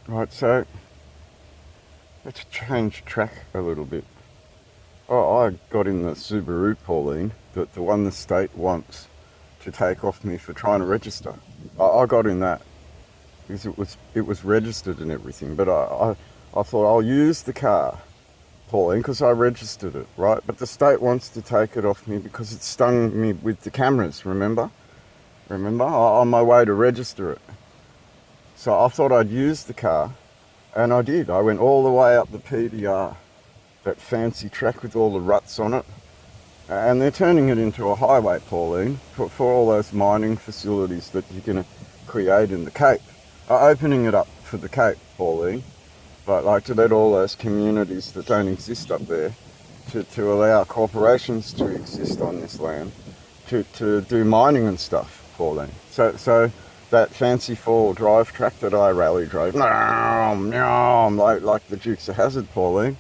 Right, so let's change track a little bit. Oh, I got in the Subaru, Pauline, the one the state wants to take off me for trying to register. I got in that because it was registered and everything. But I thought I'll use the car, Pauline, because I registered it, right? But the state wants to take it off me because it stung me with the cameras. Remember? On my way to register it. So I thought I'd use the car, and I did. I went all the way up the PDR, that fancy track with all the ruts on it. And they're turning it into a highway, Pauline, for all those mining facilities that you're going to create in the Cape. Opening it up for the Cape, Pauline, but like to let all those communities that don't exist up there, to allow corporations to exist on this land, to do mining and stuff, Pauline. So that fancy four-wheel drive track that I rally drove, like the Dukes of Hazzard, Pauline,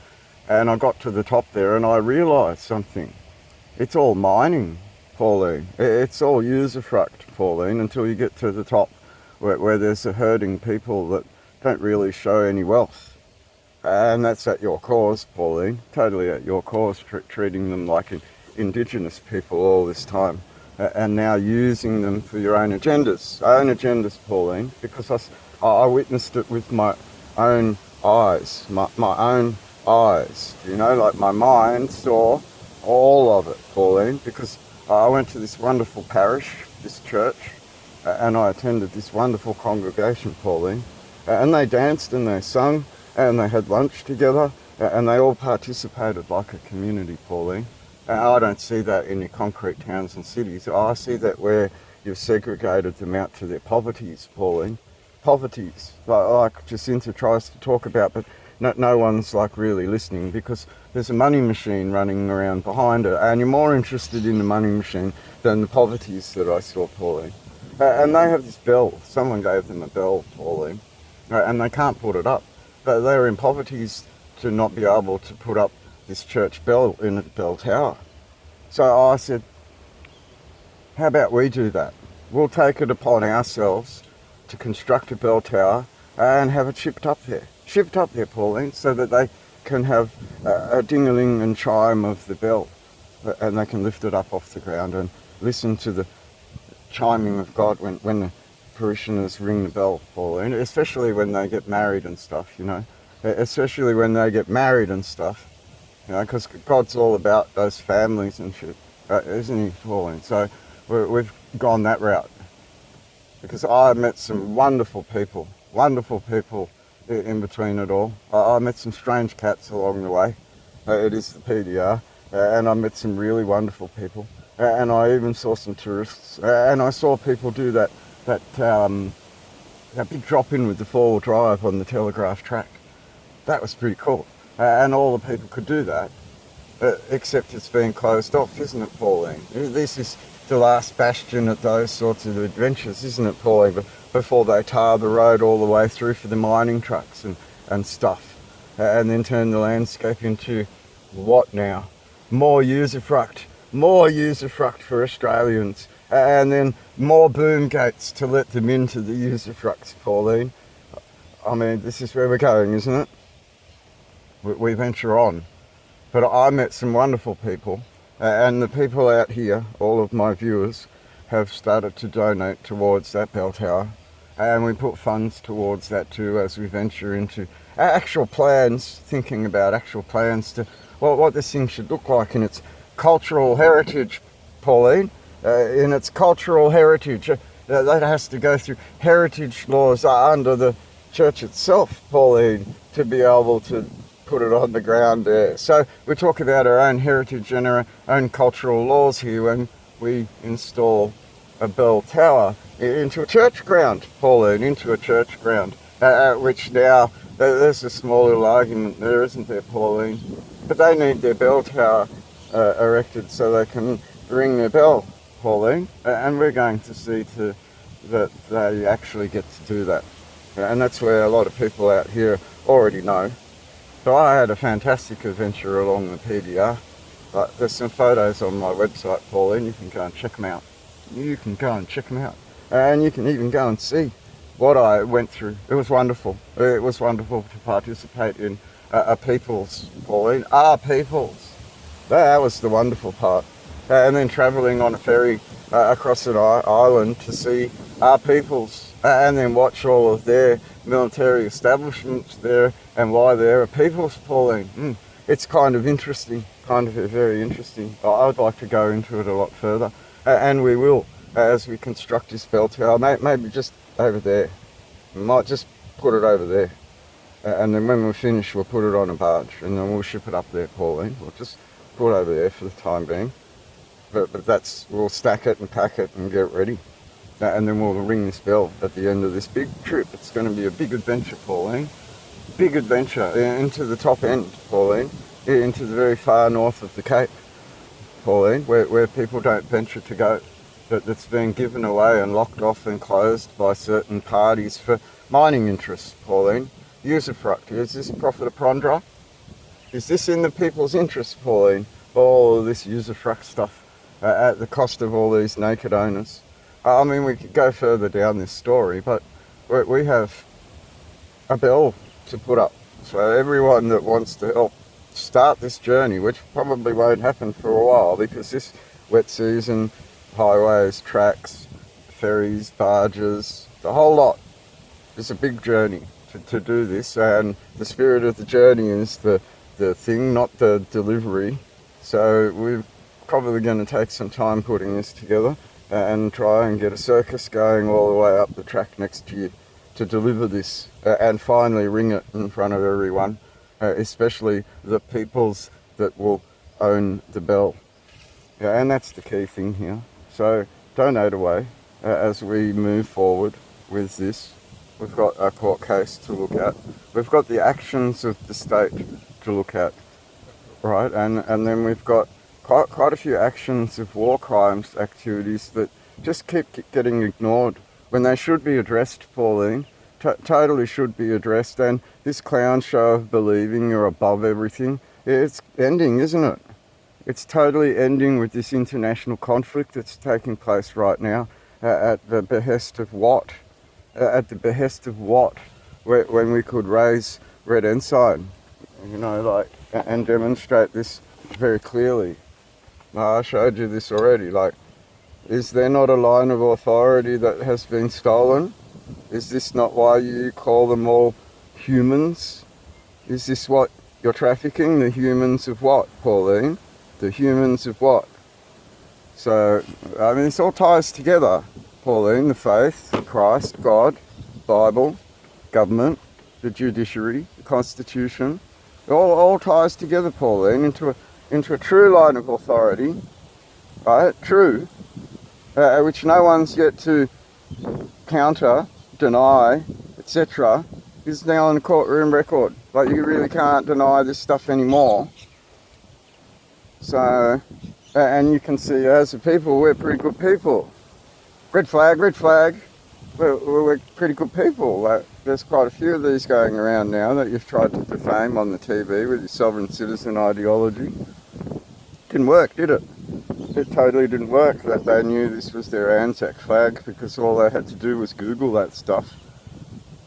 and I got to the top there and I realised something. It's all mining, Pauline. It's all usufruct, Pauline, until you get to the top where there's a herding people that don't really show any wealth. And that's at your cause, Pauline. Totally at your cause, treating them like indigenous people all this time. And now using them for your own agendas, Pauline, because I witnessed it with my own eyes, my own eyes. You know, like my mind saw all of it, Pauline, because I went to this wonderful parish, this church, and I attended this wonderful congregation, Pauline, and they danced and they sung and they had lunch together and they all participated like a community, Pauline. And I don't see that in your concrete towns and cities. I see that where you've segregated them out to their poverties, Pauline. Poverties, like Jacinta tries to talk about, but no one's like really listening because there's a money machine running around behind her, and you're more interested in the money machine than the poverties that I saw, Pauline. And they have this bell. Someone gave them a bell, Pauline, and they can't put it up. But they're in poverties to not be able to put up this church bell in a bell tower. So I said, how about we do that? We'll take it upon ourselves to construct a bell tower and have it shipped up there, Pauline, so that they can have a ding-a-ling and chime of the bell, and they can lift it up off the ground and listen to the chiming of God when the parishioners ring the bell, Pauline, especially when they get married and stuff, you know, especially when they get married and stuff, you know, because God's all about those families and shit, isn't he, Pauline? So we've gone that route because I met some wonderful people in between it all. I met some strange cats along the way. It is the PDR, and I met some really wonderful people. And I even saw some tourists, and I saw people do that big drop in with the four-wheel drive on the Telegraph track. That was pretty cool, and all the people could do that, except it's being closed off, isn't it, Pauline? This is the last bastion of those sorts of adventures, isn't it, Pauline? Before they tar the road all the way through for the mining trucks and stuff, and then turn the landscape into what now? More usufruct for Australians, and then more boom gates to let them into the usufructs, Pauline. I mean, this is where we're going, isn't it? We venture on. But I met some wonderful people, and the people out here, all of my viewers, have started to donate towards that bell tower, and we put funds towards that too as we venture into actual plans, thinking about actual plans to what this thing should look like in its cultural heritage, Pauline, in its cultural heritage. That has to go through heritage laws under the church itself, Pauline, to be able to put it on the ground there. So we talk about our own heritage and our own cultural laws here when we install a bell tower into a church ground, Pauline, into a church ground, which now there's a small little argument there, isn't there, Pauline? But they need their bell tower erected so they can ring their bell, Pauline, and we're going to see to that they actually get to do that. And that's where a lot of people out here already know. So I had a fantastic adventure along the PDR. There's some photos on my website, Pauline. You can go and check them out. And you can even go and see what I went through. It was wonderful. It was wonderful to participate in a people's, Pauline, our people's. That was the wonderful part. And then travelling on a ferry across an island to see our people's, and then watch all of their military establishments there and why they're a people's, Pauline. It's kind of interesting, kind of very interesting. I'd like to go into it a lot further, and we will as we construct this bell tower. Maybe just over there. We might just put it over there, and then when we're finished, we'll put it on a barge, and then we'll ship it up there, Pauline. We'll just put it over there for the time being. But that's, we'll stack it and pack it and get ready. And then we'll ring this bell at the end of this big trip. It's going to be a big adventure, Pauline. Big adventure into the top end, Pauline. Into the very far north of the Cape, Pauline, where people don't venture to go. That's been given away and locked off and closed by certain parties for mining interests, Pauline. Usufruct. Is this profit a prondra? Is this in the people's interest, Pauline? All of this usufruct stuff at the cost of all these naked owners. I mean, we could go further down this story, but we have a bell to put up. So everyone that wants to help start this journey, which probably won't happen for a while because this wet season, highways, tracks, ferries, barges, the whole lot. It's a big journey to do this, and the spirit of the journey is the thing, not the delivery. So we're probably going to take some time putting this together and try and get a circus going all the way up the track next year to deliver this and finally ring it in front of everyone, especially the peoples that will own the bell. Yeah, and that's the key thing here. So donate away as we move forward with this. We've got a court case to look at. We've got the actions of the state to look at, right? And then we've got quite a few actions of war crimes activities that just keep getting ignored when they should be addressed, Pauline. Totally should be addressed. And this clown show of believing you're above everything, it's ending, isn't it? It's totally ending with this international conflict that's taking place right now at the behest of what? At the behest of what? When we could raise Red Ensign, you know, like, and demonstrate this very clearly. I showed you this already. Like, is there not a line of authority that has been stolen? Is this not why you call them all humans? Is this what you're trafficking? The humans of what, Pauline? The humans of what? So, I mean, this all ties together, Pauline. The faith, Christ, God, Bible, government, the judiciary, the Constitution. It all ties together, Pauline, into a true line of authority, right? True, which no one's yet to counter, deny, etc. is now on the courtroom record. Like, you really can't deny this stuff anymore. So, and you can see as a people, we're pretty good people. Red flag, red flag. We're pretty good people. Like, there's quite a few of these going around now that you've tried to defame on the TV with your sovereign citizen ideology. Didn't work, did it? It totally didn't work. That they knew this was their Anzac flag because all they had to do was Google that stuff.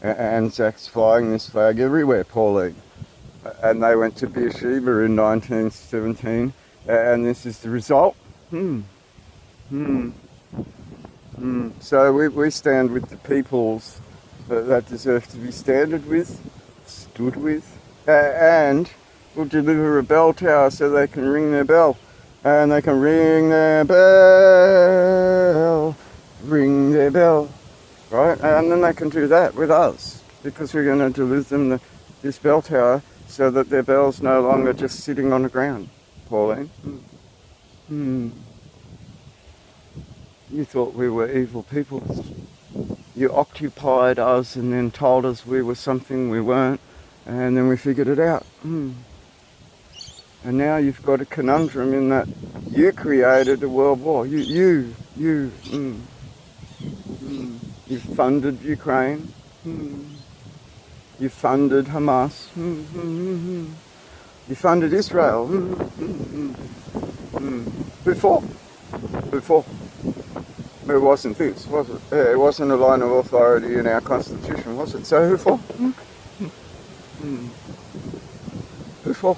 Anzac's flying this flag everywhere, Pauline. And they went to Beersheba in 1917, and this is the result. So we stand with the peoples that deserve to be stood with, and we'll deliver a bell tower so they can ring their bell. And they can ring their bell, right? And then they can do that with us, because we're going to deliver them this bell tower so that their bell's no longer just sitting on the ground, Pauline. You thought we were evil people. You occupied us and then told us we were something we weren't, and then we figured it out. And now you've got a conundrum in that you created a world war. You funded Ukraine. You funded Hamas. You funded Israel. Before. It wasn't this, was it? It wasn't a line of authority in our constitution, was it? So who for? Who for?